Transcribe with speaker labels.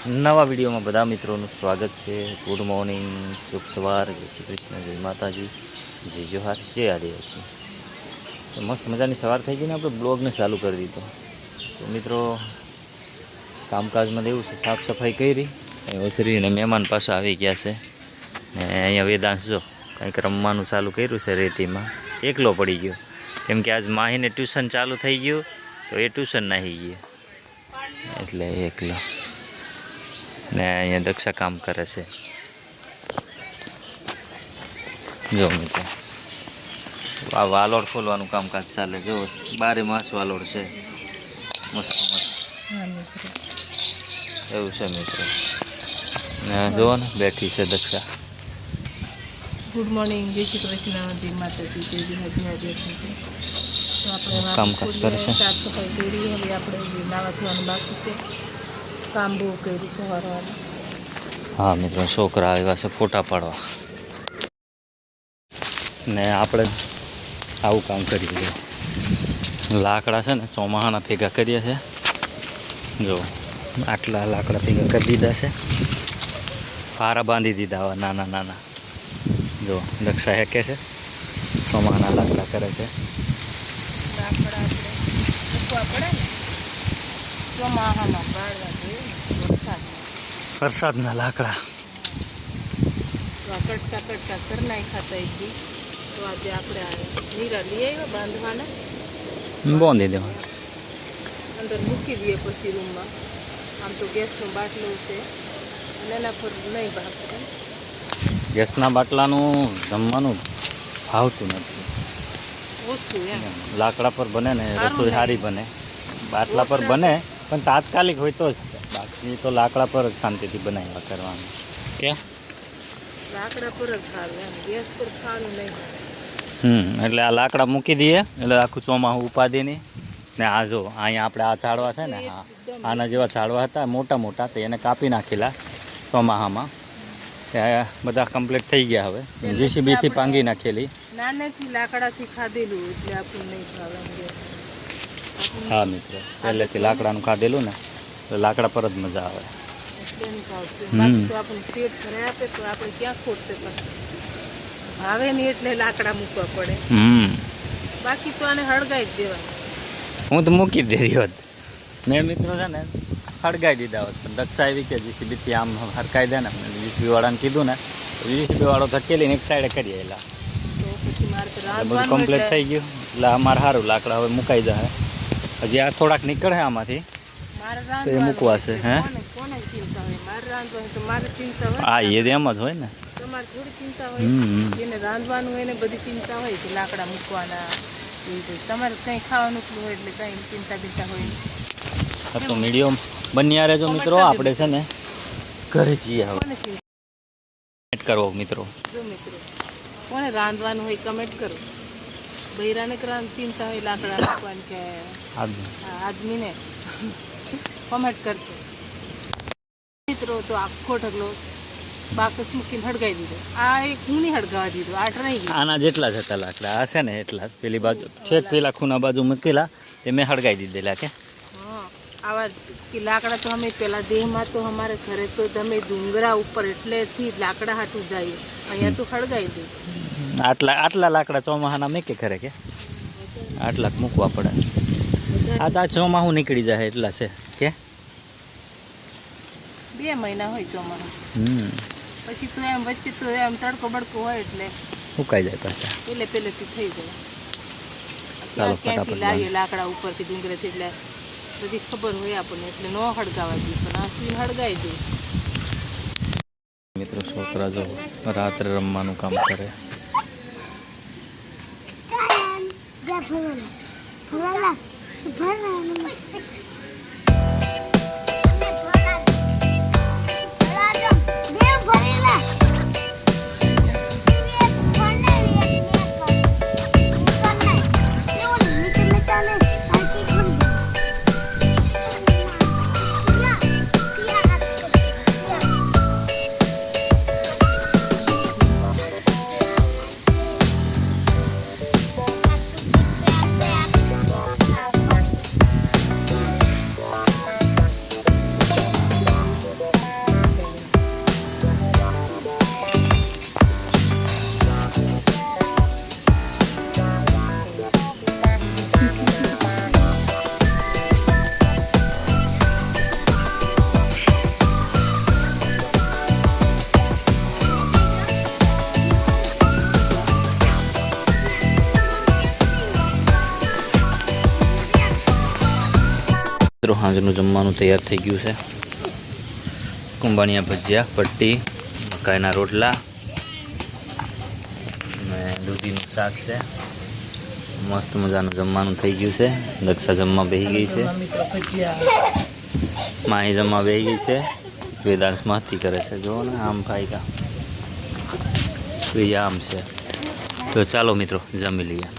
Speaker 1: નવા વિડીયોમાં બધા મિત્રોનું સ્વાગત છે। ગુડ મોર્નિંગ, શુભ સવાર, જય શ્રી કૃષ્ણ, જય માતાજી, જય જોહાર, જય આદિવાસી। તો મસ્ત મજાની સવાર થઈ ગઈ ને આપણે બ્લોગને ચાલુ કરી દીધો। તો મિત્રો કામકાજમાં એવું છે, સાફ સફાઈ કરી ઓસરી અને મહેમાન પાછા આવી ગયા છે ને અહીંયા વેદાંશ જો કંઈક રમવાનું ચાલુ કર્યું છે રેતીમાં। એકલો પડી ગયો કેમ કે આજ માહીને ટ્યુશન ચાલુ થઈ ગયું તો એ ટ્યુશન નાહી ગયો એટલે એકલો ને અહીંયા દક્ષા કામ કરે છે। જો મિત્રો આ વાલોડ ખોલવાનું કામકાજ ચાલે। જો 12 માસ વાલોડ છે, મસ્ત મસ્ત એવું છે મિત્રો। ને જો ને બેઠી છે દક્ષા।
Speaker 2: ગુડ મોર્નિંગ, જય શ્રી કૃષ્ણ, જય માતાજી, જય આદિવાસી। તો આપણે
Speaker 1: કામકાજ કરે છે,
Speaker 2: સાફ સફાઈ કરી। હવે આપણે નાવા ધોવાનું બાકી છે, કામ બહુ કર્યું સવારવાળું।
Speaker 1: હા મિત્રો છોકરા આવ્યા છે ફોટા પાડવા ને આપણે આવું કામ કરીએ। લાકડા છે ને ચોમાહાના ભેગા કરીએ છે। જો આટલા લાકડા ભેગા કરી દીધા છે, ફારા બાંધી દીધા આવા નાના નાના। જો દક્ષા હેકે છે, ચોમાહાના લાકડા કરે છે।
Speaker 2: લાકડા આપણે મૂકવા પડે ને ચોમાહામાં બાળવા જોઈએ
Speaker 1: વરસાદના લાકડા
Speaker 2: તો આ કટકા કટકા કરી નાખ્યા હતા એક દી। તો આજે આપણે નીરા લઈ આવ્યા બાંધવાના,
Speaker 1: બાંધી દેવા
Speaker 2: અંદર મૂકી દઈએ પછી રૂમમાં। આમ તો ગેસનું બાટલું છે અને એના પર નહીં ભાગતું,
Speaker 1: ગેસના બાટલાનું જમવાનું ભાવતું નથી,
Speaker 2: ઓછું એમ।
Speaker 1: લાકડા પર બને ને રસોઈ સારી બને, બાટલા પર બને પણ તાત્કાલિક હોય તો જ, બાકી તો લાકડા પર જ શાંતિથી બનાવ્યા કરવાનું। ક્યાં
Speaker 2: લાકડા પર જ ખાવું એમ, ગેસ પર ખાવાનું નહીં।
Speaker 1: એટલે આ લાકડા મૂકી દઈએ એટલે આખું ચોમાસું ઉપાધિની ને આ જો અહીંયા આપણે આ ઝાડવા છે ને, હા આના જેવા ઝાડવા હતા મોટા મોટા, તો એને કાપી નાખેલા ચોમાસામાં, ત્યાં બધા કમ્પ્લીટ થઈ ગયા। હવે જીસીબીથી પાંગી નાખેલી,
Speaker 2: નાનેથી લાકડાથી ખાધેલું એટલે આપણને નહીં ભાવે ગેસ।
Speaker 1: હા મિત્રો પહેલેથી લાકડાનું ખાધેલું ને તો લાકડા પર જ મજા આવે,
Speaker 2: એટલે નહીં ભાવતું। બાકી તો આપણને શેઠ ઘરે આપે તો આપણે ક્યાં ખોટશે, પાછું ભાવે નહીં એટલે લાકડા મૂકવા પડે। બાકી તો આને હળગાઈ જ દેવાનું।
Speaker 1: હું તો મૂકી જ દેરી હોત મેં મિત્રો છે ને, હળગાઈ દીધા હોત, પણ દક્ષા આવી કે જીસીબીથી આમ હરકાઈ દે ને, જીસીબી વાળાને કીધું ને તો જીસીબી વાળો ધકેલીને એક સાઈડે કરી આવેલા,
Speaker 2: તો પછી મારે તો
Speaker 1: બધું કમ્પ્લીટ થઈ ગયું એટલે અમારે સારું લાકડા હવે મુકાઈ જાય। હજી આ થોડાક નીકળે આમાંથી તો એ મૂકવા છે। હે
Speaker 2: કોને ચિંતા હોય, મારે રાંધવાનું તો મારે ચિંતા હોય,
Speaker 1: હા એ એમ જ હોય ને,
Speaker 2: તમારે થોડી ચિંતા હોય, જેને રાંધવાનું હોય ને બધી ચિંતા હોય કે લાકડા મૂકવાના, તમારે કંઈ ખાવાનું હોય એટલે કંઈ ચિંતા બિંતા હોય નહીં।
Speaker 1: હા તો મીડિયમ બન્યા રહેજો મિત્રો, આપણે છે ને ઘરે જઈએ હવે કમેન્ટ કરો મિત્રો।
Speaker 2: જો મિત્રો કોને રાંધવાનું હોય કમેન્ટ કરો, બૈરાને ચિંતા હોય લાકડા મૂકવાની કે આદમીને કમેન્ટ કરજો મિત્રો। તો આખો ઢગલો બાકસ મૂકીને હળગાવી દીધો। આ એક હું નહીં હળગાવા દીધો, આ રહી ગયું।
Speaker 1: આના જેટલા જ હતા લાકડા, આ છે ને એટલા જ, પેલી બાજુ છેક પેલા ખૂના બાજુ મૂકેલા એ મેં હળગાવી દીધેલા। કે
Speaker 2: હા આવા કે લાકડા તો અમે પેલા દેહમાં તો અમારે ઘરે તો તમે ડુંગરા ઉપર એટલેથી લાકડા હાટું જાય, અહીંયા તો હળગાવી દે।
Speaker 1: આટલા લાકડા ચોમાહાના મેં કે ખરે કે આટલા મૂકવા પડે। આ તો આ ચોમાહું નીકળી જાય એટલા છે કે
Speaker 2: 2 મહિના હોય ચોમાસું, પછી તો એમ વચ્ચે તો એમ તડકો બડકો હોય એટલે
Speaker 1: સુકાઈ જાય પાછા,
Speaker 2: પહેલેથી થઈ જાય।
Speaker 1: ચાલો
Speaker 2: ક્યાંથી લાવીએ લાકડા ઉપરથી ડુંગરેથી, એટલે બધી ખબર હોય આપણને, એટલે ન હળગાવા દઈએ, પણ આસલી હળગાવી દઈએ।
Speaker 1: મિત્રો છોકરા જો રાત્રે રમવાનું કામ કરે। મિત્રો સાંજનું જમવાનું તૈયાર થઈ ગયું છે. કુંબાણિયા ભજીયા, પટ્ટી, મકાઈના રોટલા અને દૂધીનું શાક છે. મસ્ત મજાનું જમવાનું થઈ ગયું છે. દક્ષા જમવા બેસી ગઈ છે,
Speaker 2: મિત્રો ભજીયા
Speaker 1: માહી જમવા બેસી ગઈ છે. વેદાંશ મસ્તી કરે છે, જુઓ ને આમ ફાયદા પ્રિયા આમ છે. તો ચાલો મિત્રો જમી લઈએ.